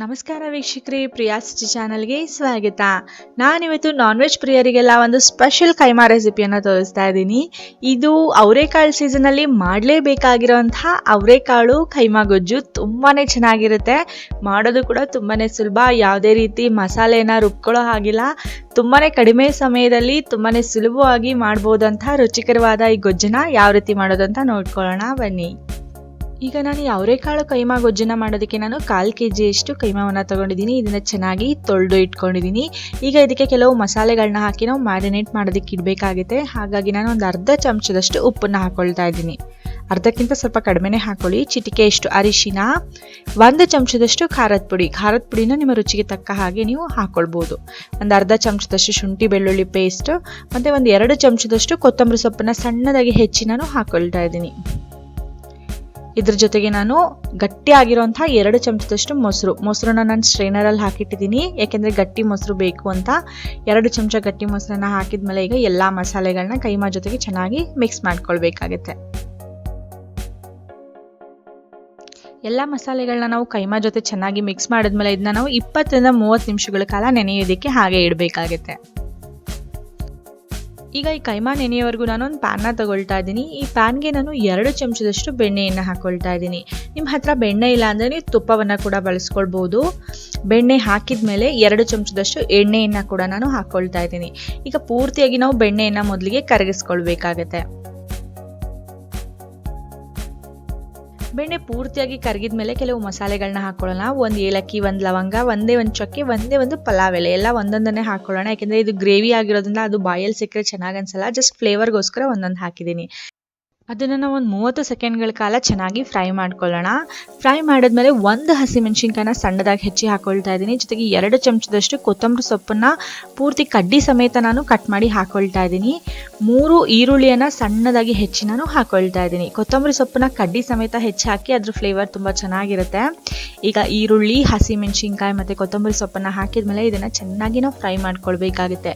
ನಮಸ್ಕಾರ ವೀಕ್ಷಕರೇ, ಪ್ರಿಯಾ ಚಾನಲ್ಗೆ ಸ್ವಾಗತ. ನಾನಿವತ್ತು ನಾನ್ ವೆಜ್ ಪ್ರಿಯರಿಗೆಲ್ಲ ಒಂದು ಸ್ಪೆಷಲ್ ಕೈಮಾ ರೆಸಿಪಿಯನ್ನು ತೋರಿಸ್ತಾ ಇದ್ದೀನಿ. ಇದು ಅವರೆಕಾಳು ಸೀಸನಲ್ಲಿ ಮಾಡಲೇಬೇಕಾಗಿರೋಂತಹ ಅವರೆಕಾಳು ಕೈಮಾ ಗೊಜ್ಜು. ತುಂಬಾ ಚೆನ್ನಾಗಿರುತ್ತೆ, ಮಾಡೋದು ಕೂಡ ತುಂಬಾ ಸುಲಭ. ಯಾವುದೇ ರೀತಿ ಮಸಾಲೆನ ರುಬ್ಕೊಳ್ಳೋ ಹಾಗಿಲ್ಲ. ತುಂಬಾ ಕಡಿಮೆ ಸಮಯದಲ್ಲಿ ತುಂಬಾ ಸುಲಭವಾಗಿ ಮಾಡ್ಬೋದಂತಹ ರುಚಿಕರವಾದ ಈ ಗೊಜ್ಜನ್ನ ಯಾವ ರೀತಿ ಮಾಡೋದು ಅಂತ ನೋಡ್ಕೊಳ್ಳೋಣ ಬನ್ನಿ. ಈಗ ನಾನು ಈ ಅವರೆಕಾಳು ಕೈಮಾ ಗೊಜ್ಜನ್ನ ಮಾಡೋದಕ್ಕೆ ನಾನು 1/4 kg ಕೈಮಾವನ್ನು ತಗೊಂಡಿದ್ದೀನಿ. ಇದನ್ನು ಚೆನ್ನಾಗಿ ತೊಳೆದು ಇಟ್ಕೊಂಡಿದ್ದೀನಿ. ಈಗ ಇದಕ್ಕೆ ಕೆಲವು ಮಸಾಲೆಗಳನ್ನ ಹಾಕಿ ನಾವು ಮ್ಯಾರಿನೇಟ್ ಮಾಡೋದಕ್ಕೆ ಇಡಬೇಕಾಗುತ್ತೆ. ಹಾಗಾಗಿ ನಾನು ಒಂದು ಅರ್ಧ ಚಮಚದಷ್ಟು ಉಪ್ಪನ್ನು ಹಾಕೊಳ್ತಾ ಇದ್ದೀನಿ. ಅರ್ಧಕ್ಕಿಂತ ಸ್ವಲ್ಪ ಕಡಿಮೆನೇ ಹಾಕೊಳ್ಳಿ. ಚಿಟಿಕೆಯಷ್ಟು ಅರಿಶಿನ, 1 ಚಮಚದಷ್ಟು ಖಾರದ ಪುಡಿನ ನಿಮ್ಮ ರುಚಿಗೆ ತಕ್ಕ ಹಾಗೆ ನೀವು ಹಾಕೊಳ್ಬೋದು. ಒಂದು ಅರ್ಧ ಚಮಚದಷ್ಟು ಶುಂಠಿ ಬೆಳ್ಳುಳ್ಳಿ ಪೇಸ್ಟ್ ಮತ್ತು ಒಂದು 2 ಚಮಚದಷ್ಟು ಕೊತ್ತಂಬರಿ ಸೊಪ್ಪನ್ನು ಸಣ್ಣದಾಗಿ ಹೆಚ್ಚಿ ನಾನು ಹಾಕೊಳ್ತಾ ಇದ್ದೀನಿ. ಇದ್ರ ಜೊತೆಗೆ ನಾನು ಗಟ್ಟಿಯಾಗಿರೋಂಥ 2 ಚಮಚದಷ್ಟು ಮೊಸರನ್ನ ನಾನು ಸ್ಟ್ರೈನರಲ್ಲಿ ಹಾಕಿಟ್ಟಿದ್ದೀನಿ. ಯಾಕೆಂದರೆ ಗಟ್ಟಿ ಮೊಸರು ಬೇಕು ಅಂತ 2 ಚಮಚ ಗಟ್ಟಿ ಮೊಸರನ್ನ ಹಾಕಿದ್ಮೇಲೆ ಈಗ ಎಲ್ಲ ಮಸಾಲೆಗಳನ್ನ ಕೈಮಾ ಜೊತೆಗೆ ಚೆನ್ನಾಗಿ ಮಿಕ್ಸ್ ಮಾಡ್ಕೊಳ್ಬೇಕಾಗುತ್ತೆ. ಎಲ್ಲ ಮಸಾಲೆಗಳನ್ನ ನಾವು ಕೈಮಾ ಜೊತೆ ಚೆನ್ನಾಗಿ ಮಿಕ್ಸ್ ಮಾಡಿದ್ಮೇಲೆ ಇದನ್ನ ನಾವು 20 ರಿಂದ 30 ನಿಮಿಷಗಳ ಕಾಲ ನೆನೆಯೋದಕ್ಕೆ ಹಾಗೆ ಇಡಬೇಕಾಗುತ್ತೆ. ಈಗ ಈ ಕೈಮಾ ನೆನೆಯವರೆಗೂ ನಾನು ಒಂದು ಪ್ಯಾನ್ನ ತಗೊಳ್ತಾ ಇದ್ದೀನಿ. ಈ ಪ್ಯಾನ್ಗೆ ನಾನು 2 ಚಮಚದಷ್ಟು ಬೆಣ್ಣೆಯನ್ನು ಹಾಕೊಳ್ತಾ ಇದ್ದೀನಿ. ನಿಮ್ಮ ಹತ್ರ ಬೆಣ್ಣೆ ಇಲ್ಲ ಅಂದರೆ ನೀವು ತುಪ್ಪವನ್ನು ಕೂಡ ಬಳಸ್ಕೊಳ್ಬೋದು. ಬೆಣ್ಣೆ ಹಾಕಿದ ಮೇಲೆ 2 ಚಮಚದಷ್ಟು ಎಣ್ಣೆಯನ್ನು ಕೂಡ ನಾನು ಹಾಕೊಳ್ತಾ ಇದ್ದೀನಿ. ಈಗ ಪೂರ್ತಿಯಾಗಿ ನಾವು ಬೆಣ್ಣೆಯನ್ನು ಮೊದಲಿಗೆ ಕರಗಿಸ್ಕೊಳ್ಬೇಕಾಗತ್ತೆ. ಬೆಣ್ಣೆ ಪೂರ್ತಿಯಾಗಿ ಕರಗಿದ ಮೇಲೆ ಕೆಲವು ಮಸಾಲೆಗಳನ್ನ ಹಾಕೊಳ್ಳೋಣ. 1 ಏಲಕ್ಕಿ, 1 ಲವಂಗ, ಒಂದೇ ಒಂದು ಚಕ್ಕೆ, ಒಂದು ಪಲಾವ್ ಎಲೆ, ಎಲ್ಲ ಒಂದೊಂದನ್ನೇ ಹಾಕೊಳ್ಳೋಣ. ಯಾಕೆಂದರೆ ಇದು ಗ್ರೇವಿ ಆಗಿರೋದ್ರಿಂದ ಅದು ಬಾಯಲ್ಲಿ ಸಿಕ್ಕರೆ ಚೆನ್ನಾಗಿ ಅನ್ಸಲ್ಲ. ಜಸ್ಟ್ ಫ್ಲೇವರ್ಗೋಸ್ಕರ ಒಂದೊಂದು ಹಾಕಿದ್ದೀನಿ. ಅದನ್ನು ನಾವು ಒಂದು 30 ಸೆಕೆಂಡ್ಗಳ ಕಾಲ ಚೆನ್ನಾಗಿ ಫ್ರೈ ಮಾಡ್ಕೊಳ್ಳೋಣ. ಫ್ರೈ ಮಾಡಿದ್ಮೇಲೆ 1 ಹಸಿಮೆಣಸಿನ್ಕಾಯಿನ ಸಣ್ಣದಾಗಿ ಹೆಚ್ಚಿ ಹಾಕೊಳ್ತಾ ಇದ್ದೀನಿ. ಜೊತೆಗೆ 2 ಚಮಚದಷ್ಟು ಕೊತ್ತಂಬರಿ ಸೊಪ್ಪನ್ನು ಪೂರ್ತಿ ಕಡ್ಡಿ ಸಮೇತ ನಾನು ಕಟ್ ಮಾಡಿ ಹಾಕೊಳ್ತಾ ಇದ್ದೀನಿ. 3 ಈರುಳ್ಳಿಯನ್ನು ಸಣ್ಣದಾಗಿ ಹೆಚ್ಚಿ ನಾನು ಹಾಕೊಳ್ತಾ ಇದ್ದೀನಿ. ಕೊತ್ತಂಬರಿ ಸೊಪ್ಪನ್ನ ಕಡ್ಡಿ ಸಮೇತ ಹೆಚ್ಚಿ ಹಾಕಿ ಅದ್ರ ಫ್ಲೇವರ್ ತುಂಬ ಚೆನ್ನಾಗಿರುತ್ತೆ. ಈಗ ಈರುಳ್ಳಿ, ಹಸಿಮೆಣಸಿನ್ಕಾಯಿ ಮತ್ತು ಕೊತ್ತಂಬರಿ ಸೊಪ್ಪನ್ನು ಹಾಕಿದ್ಮೇಲೆ ಇದನ್ನು ಚೆನ್ನಾಗಿ ನಾವು ಫ್ರೈ ಮಾಡ್ಕೊಳ್ಬೇಕಾಗುತ್ತೆ.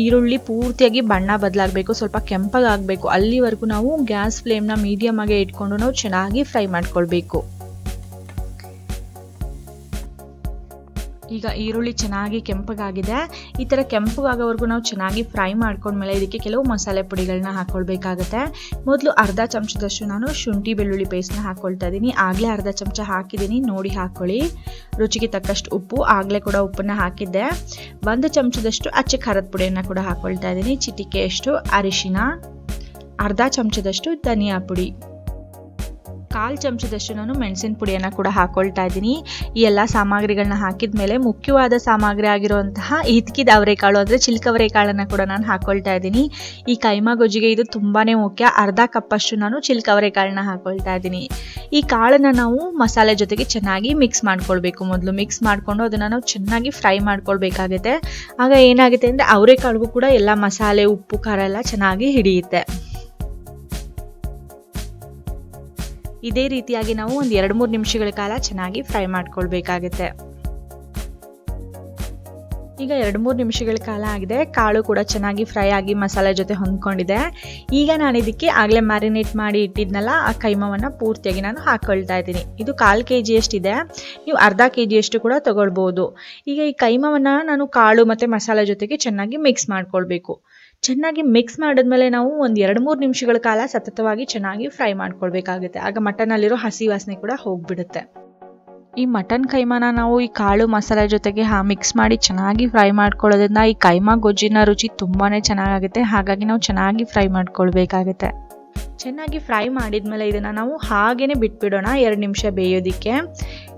ಈರುಳ್ಳಿ ಪೂರ್ತಿಯಾಗಿ ಬಣ್ಣ ಬದಲಾಗಬೇಕು, ಸ್ವಲ್ಪ ಕೆಂಪಗಾಗಬೇಕು. ಅಲ್ಲಿವರೆಗೂ ನಾವು ಗ್ಯಾಸ್ ಫ್ಲೇಮ್ನ ಮೀಡಿಯಮ್ ಆಗಿ ಇಟ್ಕೊಂಡು ನಾವು ಚೆನ್ನಾಗಿ ಫ್ರೈ ಮಾಡ್ಕೊಳ್ಬೇಕು. ಈಗ ಈರುಳ್ಳಿ ಚೆನ್ನಾಗಿ ಕೆಂಪಗಾಗಿದೆ. ಈ ಥರ ಕೆಂಪಗಾಗೋವರೆಗೂ ನಾವು ಚೆನ್ನಾಗಿ ಫ್ರೈ ಮಾಡ್ಕೊಂಡ್ಮೇಲೆ ಇದಕ್ಕೆ ಕೆಲವು ಮಸಾಲೆ ಪುಡಿಗಳನ್ನ ಹಾಕೊಳ್ಬೇಕಾಗುತ್ತೆ. ಮೊದಲು ಅರ್ಧ ಚಮಚದಷ್ಟು ನಾನು ಶುಂಠಿ ಬೆಳ್ಳುಳ್ಳಿ ಪೇಸ್ಟ್ನ ಹಾಕೊಳ್ತಾ ಇದ್ದೀನಿ. ಆಗಲೇ ಅರ್ಧ ಚಮಚ ಹಾಕಿದ್ದೀನಿ, ನೋಡಿ ಹಾಕೊಳ್ಳಿ. ರುಚಿಗೆ ತಕ್ಕಷ್ಟು ಉಪ್ಪು, ಆಗಲೇ ಕೂಡ ಉಪ್ಪನ್ನು ಹಾಕಿದ್ದೆ. 1 ಚಮಚದಷ್ಟು ಅಚ್ಚ ಖಾರದ ಪುಡಿಯನ್ನು ಕೂಡ ಹಾಕೊಳ್ತಾ ಇದ್ದೀನಿ. ಚಿಟಿಕೆಯಷ್ಟು ಅರಿಶಿನ, ಅರ್ಧ ಚಮಚದಷ್ಟು ಧನಿಯಾ ಪುಡಿ, 1/4 ಚಮಚದಷ್ಟು ನಾನು ಮೆಣಸಿನ ಪುಡಿಯನ್ನು ಕೂಡ ಹಾಕೊಳ್ತಾ ಇದ್ದೀನಿ. ಈ ಎಲ್ಲ ಸಾಮಗ್ರಿಗಳನ್ನ ಹಾಕಿದ ಮೇಲೆ ಮುಖ್ಯವಾದ ಸಾಮಗ್ರಿ ಆಗಿರುವಂತಹ ಹಿತ್ಕಿದ ಅವರೆಕಾಳು ಅಂದರೆ ಚಿಲ್ಕ ಅವರೆಕಾಳನ್ನು ಕೂಡ ನಾನು ಹಾಕೊಳ್ತಾ ಇದ್ದೀನಿ. ಈ ಕೈಮಾ ಗೊಜ್ಜಿಗೆ ಇದು ತುಂಬಾ ಮುಖ್ಯ. ಅರ್ಧ ಕಪ್ಪಷ್ಟು ನಾನು ಚಿಲ್ಕ ಅವರೆಕಾಳನ್ನ ಹಾಕೊಳ್ತಾ ಇದ್ದೀನಿ. ಈ ಕಾಳನ್ನು ನಾವು ಮಸಾಲೆ ಜೊತೆಗೆ ಚೆನ್ನಾಗಿ ಮಿಕ್ಸ್ ಮಾಡ್ಕೊಳ್ಬೇಕು. ಮೊದಲು ಮಿಕ್ಸ್ ಮಾಡಿಕೊಂಡು ಅದನ್ನು ನಾವು ಚೆನ್ನಾಗಿ ಫ್ರೈ ಮಾಡ್ಕೊಳ್ಬೇಕಾಗುತ್ತೆ. ಆಗ ಏನಾಗುತ್ತೆ ಅಂದರೆ ಅವರೆಕಾಳಿಗೂ ಕೂಡ ಎಲ್ಲ ಮಸಾಲೆ, ಉಪ್ಪು, ಖಾರ ಎಲ್ಲ ಚೆನ್ನಾಗಿ ಹಿಡಿಯುತ್ತೆ. ಇದೇ ರೀತಿಯಾಗಿ ನಾವು ಒಂದು 2-3 ನಿಮಿಷಗಳ ಕಾಲ ಚೆನ್ನಾಗಿ ಫ್ರೈ ಮಾಡ್ಕೊಳ್ಬೇಕಾಗುತ್ತೆ. ಈಗ 2-3 ನಿಮಿಷಗಳ ಕಾಲ ಆಗಿದೆ. ಕಾಳು ಕೂಡ ಚೆನ್ನಾಗಿ ಫ್ರೈ ಆಗಿ ಮಸಾಲೆ ಜೊತೆ ಹೊಂದ್ಕೊಂಡಿದೆ. ಈಗ ನಾನು ಇದಕ್ಕೆ ಆಗಲೇ ಮ್ಯಾರಿನೇಟ್ ಮಾಡಿ ಇಟ್ಟಿದ್ನಲ್ಲ ಆ ಕೈಮಾವನ್ನು ಪೂರ್ತಿಯಾಗಿ ನಾನು ಹಾಕೊಳ್ತಾ ಇದ್ದೀನಿ. ಇದು 1/4 kg ಇದೆ, ನೀವು ಅರ್ಧ kg ಕೂಡ ತಗೊಳ್ಬೋದು. ಈಗ ಈ ಕೈಮಾವನ್ನು ನಾನು ಕಾಳು ಮತ್ತು ಮಸಾಲೆ ಜೊತೆಗೆ ಚೆನ್ನಾಗಿ ಮಿಕ್ಸ್ ಮಾಡ್ಕೊಳ್ಬೇಕು. ಚೆನ್ನಾಗಿ ಮಿಕ್ಸ್ ಮಾಡಿದ್ಮೇಲೆ ನಾವು ಒಂದು 2-3 ನಿಮಿಷಗಳ ಕಾಲ ಸತತವಾಗಿ ಚೆನ್ನಾಗಿ ಫ್ರೈ ಮಾಡ್ಕೊಳ್ಬೇಕಾಗುತ್ತೆ. ಆಗ ಮಟನಲ್ಲಿರೋ ಹಸಿ ವಾಸನೆ ಕೂಡ ಹೋಗ್ಬಿಡುತ್ತೆ. ಈ ಮಟನ್ ಕೈಮಾನ ನಾವು ಈ ಕಾಳು ಮಸಾಲೆ ಜೊತೆಗೆ ಮಿಕ್ಸ್ ಮಾಡಿ ಚೆನ್ನಾಗಿ ಫ್ರೈ ಮಾಡ್ಕೊಳ್ಳೋದ್ರಿಂದ ಈ ಕೈಮಾ ಗೊಜ್ಜಿನ ರುಚಿ ತುಂಬಾ ಚೆನ್ನಾಗಾಗುತ್ತೆ. ಹಾಗಾಗಿ ನಾವು ಚೆನ್ನಾಗಿ ಫ್ರೈ ಮಾಡ್ಕೊಳ್ಬೇಕಾಗುತ್ತೆ. ಚೆನ್ನಾಗಿ ಫ್ರೈ ಮಾಡಿದ್ಮೇಲೆ ಇದನ್ನು ನಾವು ಹಾಗೇ ಬಿಟ್ಬಿಡೋಣ 2 ನಿಮಿಷ ಬೇಯೋದಕ್ಕೆ.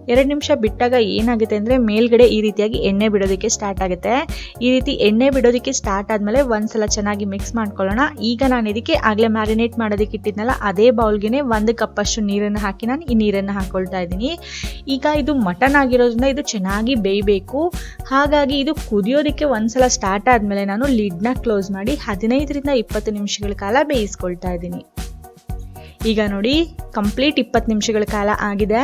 2 ನಿಮಿಷ ಬಿಟ್ಟಾಗ ಏನಾಗುತ್ತೆ ಅಂದರೆ ಮೇಲ್ಗಡೆ ಈ ರೀತಿಯಾಗಿ ಎಣ್ಣೆ ಬಿಡೋದಕ್ಕೆ ಸ್ಟಾರ್ಟ್ ಆಗುತ್ತೆ. ಈ ರೀತಿ ಎಣ್ಣೆ ಬಿಡೋದಕ್ಕೆ ಸ್ಟಾರ್ಟ್ ಆದಮೇಲೆ ಒಂದ್ಸಲ ಚೆನ್ನಾಗಿ ಮಿಕ್ಸ್ ಮಾಡ್ಕೊಳ್ಳೋಣ. ಈಗ ನಾನು ಇದಕ್ಕೆ ಆಗಲೇ ಮ್ಯಾರಿನೇಟ್ ಮಾಡೋದಕ್ಕೆ ಇಟ್ಟಿದ್ನಲ್ಲ ಅದೇ ಬೌಲ್ಗೆ 1 ಕಪ್ಪಷ್ಟು ನೀರನ್ನು ಹಾಕಿ ನಾನು ಈ ನೀರನ್ನು ಹಾಕೊಳ್ತಾ ಇದ್ದೀನಿ. ಈಗ ಇದು ಮಟನ್ ಆಗಿರೋದ್ರಿಂದ ಇದು ಚೆನ್ನಾಗಿ ಬೇಯಬೇಕು. ಹಾಗಾಗಿ ಇದು ಕುದಿಯೋದಕ್ಕೆ ಒಂದ್ಸಲ ಸ್ಟಾರ್ಟ್ ಆದಮೇಲೆ ನಾನು ಲಿಡ್ನ ಕ್ಲೋಸ್ ಮಾಡಿ 15 ರಿಂದ 20 ನಿಮಿಷಗಳ ಕಾಲ ಬೇಯಿಸ್ಕೊಳ್ತಾ ಇದ್ದೀನಿ. ಈಗ ನೋಡಿ ಕಂಪ್ಲೀಟ್ 20 ನಿಮಿಷಗಳ ಕಾಲ ಆಗಿದೆ.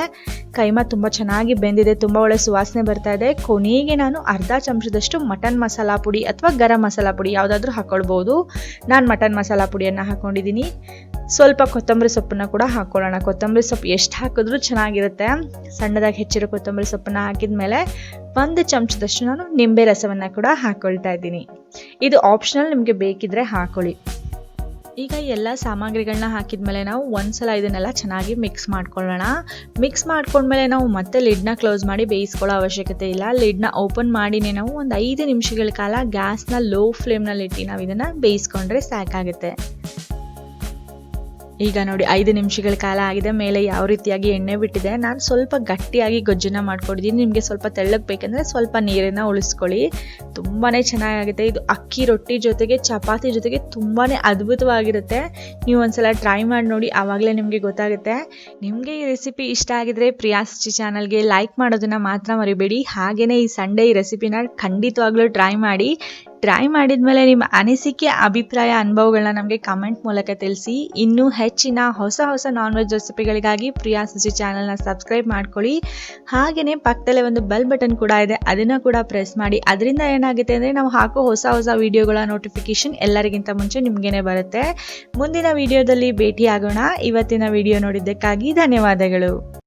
ಕೈಮಾ ತುಂಬ ಚೆನ್ನಾಗಿ ಬೆಂದಿದೆ, ತುಂಬ ಒಳ್ಳೆ ಸುವಾಸನೆ ಬರ್ತಾ ಇದೆ. ಕೊನೆಗೆ ನಾನು ಅರ್ಧ ಚಮಚದಷ್ಟು ಮಟನ್ ಮಸಾಲ ಪುಡಿ ಅಥವಾ ಗರಂ ಮಸಾಲ ಪುಡಿ ಯಾವುದಾದ್ರೂ ಹಾಕ್ಕೊಳ್ಬೋದು. ನಾನು ಮಟನ್ ಮಸಾಲ ಪುಡಿಯನ್ನು ಹಾಕ್ಕೊಂಡಿದ್ದೀನಿ. ಸ್ವಲ್ಪ ಕೊತ್ತಂಬರಿ ಸೊಪ್ಪನ್ನು ಕೂಡ ಹಾಕ್ಕೊಳ್ಳೋಣ. ಕೊತ್ತಂಬರಿ ಸೊಪ್ಪು ಎಷ್ಟು ಹಾಕಿದ್ರೂ ಚೆನ್ನಾಗಿರುತ್ತೆ. ಸಣ್ಣದಾಗಿ ಹೆಚ್ಚಿರೋ ಕೊತ್ತಂಬರಿ ಸೊಪ್ಪನ್ನು ಹಾಕಿದ ಮೇಲೆ 1 ಚಮಚದಷ್ಟು ನಾನು ನಿಂಬೆ ರಸವನ್ನು ಕೂಡ ಹಾಕ್ಕೊಳ್ತಾ ಇದ್ದೀನಿ. ಇದು ಆಪ್ಷನಲ್, ನಿಮಗೆ ಬೇಕಿದ್ರೆ ಹಾಕ್ಕೊಳ್ಳಿ. ಈಗ ಎಲ್ಲ ಸಾಮಗ್ರಿಗಳನ್ನ ಹಾಕಿದ್ಮೇಲೆ ನಾವು ಒಂದ್ಸಲ ಇದನ್ನೆಲ್ಲ ಚೆನ್ನಾಗಿ ಮಿಕ್ಸ್ ಮಾಡ್ಕೊಳ್ಳೋಣ. ಮಿಕ್ಸ್ ಮಾಡ್ಕೊಂಡ್ಮೇಲೆ ನಾವು ಮತ್ತೆ ಲಿಡ್ನ ಕ್ಲೋಸ್ ಮಾಡಿ ಬೇಯಿಸ್ಕೊಳ್ಳೋ ಅವಶ್ಯಕತೆ ಇಲ್ಲ. ಲಿಡ್ನ ಓಪನ್ ಮಾಡಿನೇ ನಾವು ಒಂದು 5 ನಿಮಿಷಗಳ ಕಾಲ ಗ್ಯಾಸ್ನ ಲೋ ಫ್ಲೇಮ್ನಲ್ಲಿ ಇಟ್ಟು ನಾವು ಇದನ್ನು ಬೇಯಿಸ್ಕೊಂಡ್ರೆ ಸಾಕಾಗುತ್ತೆ. ಈಗ ನೋಡಿ 5 ನಿಮಿಷಗಳ ಕಾಲ ಆಗಿದೆ. ಮೇಲೆ ಯಾವ ರೀತಿಯಾಗಿ ಎಣ್ಣೆ ಬಿಟ್ಟಿದೆ. ನಾನು ಸ್ವಲ್ಪ ಗಟ್ಟಿಯಾಗಿ ಗೊಜ್ಜನ್ನು ಮಾಡ್ಕೊಂಡಿದ್ದೀನಿ. ನಿಮಗೆ ಸ್ವಲ್ಪ ತೆಳ್ಳಗೆ ಬೇಕಂದರೆ ಸ್ವಲ್ಪ ನೀರನ್ನು ಉಳಿಸ್ಕೊಳ್ಳಿ. ತುಂಬಾ ಚೆನ್ನಾಗಾಗುತ್ತೆ. ಇದು ಅಕ್ಕಿ ರೊಟ್ಟಿ ಜೊತೆಗೆ ಚಪಾತಿ ಜೊತೆಗೆ ತುಂಬಾ ಅದ್ಭುತವಾಗಿರುತ್ತೆ. ನೀವು ಒಂದ್ಸಲ ಟ್ರೈ ಮಾಡಿ ನೋಡಿ, ಆವಾಗಲೇ ನಿಮಗೆ ಗೊತ್ತಾಗುತ್ತೆ. ನಿಮಗೆ ಈ ರೆಸಿಪಿ ಇಷ್ಟ ಆಗಿದ್ರೆ ಪ್ರಿಯಾ ರುಚಿ ಚಾನಲ್ಗೆ ಲೈಕ್ ಮಾಡೋದನ್ನು ಮಾತ್ರ ಮರಿಬೇಡಿ. ಹಾಗೆಯೇ ಈ ಸಂಡೇ ಈ ರೆಸಿಪಿನ ಖಂಡಿತವಾಗ್ಲೂ ಟ್ರೈ ಮಾಡಿ. ಟ್ರೈ ಮಾಡಿದ್ಮೇಲೆ ನಿಮ್ಮ ಅನಿಸಿಕೆ, ಅಭಿಪ್ರಾಯ, ಅನುಭವಗಳನ್ನ ನಮಗೆ ಕಮೆಂಟ್ ಮೂಲಕ ತಿಳಿಸಿ. ಇನ್ನೂ ಹೆಚ್ಚಿನ ಹೊಸ ನಾನ್ ವೆಜ್ ರೆಸಿಪಿಗಳಿಗಾಗಿ ಪ್ರಿಯಾ ರುಚಿ ಚಾನಲ್ನ ಸಬ್ಸ್ಕ್ರೈಬ್ ಮಾಡ್ಕೊಳ್ಳಿ. ಹಾಗೆಯೇ ಪಕ್ಕದಲ್ಲೇ ಒಂದು ಬೆಲ್ ಬಟನ್ ಕೂಡ ಇದೆ, ಅದನ್ನು ಕೂಡ ಪ್ರೆಸ್ ಮಾಡಿ. ಅದರಿಂದ ಏನಾಗುತ್ತೆ ಅಂದರೆ ನಾವು ಹಾಕೋ ಹೊಸ ವಿಡಿಯೋಗಳ ನೋಟಿಫಿಕೇಶನ್ ಎಲ್ಲರಿಗಿಂತ ಮುಂಚೆ ನಿಮಗೇನೆ ಬರುತ್ತೆ. ಮುಂದಿನ ವಿಡಿಯೋದಲ್ಲಿ ಭೇಟಿ ಆಗೋಣ. ಇವತ್ತಿನ ವಿಡಿಯೋ ನೋಡಿದ್ದಕ್ಕಾಗಿ ಧನ್ಯವಾದಗಳು.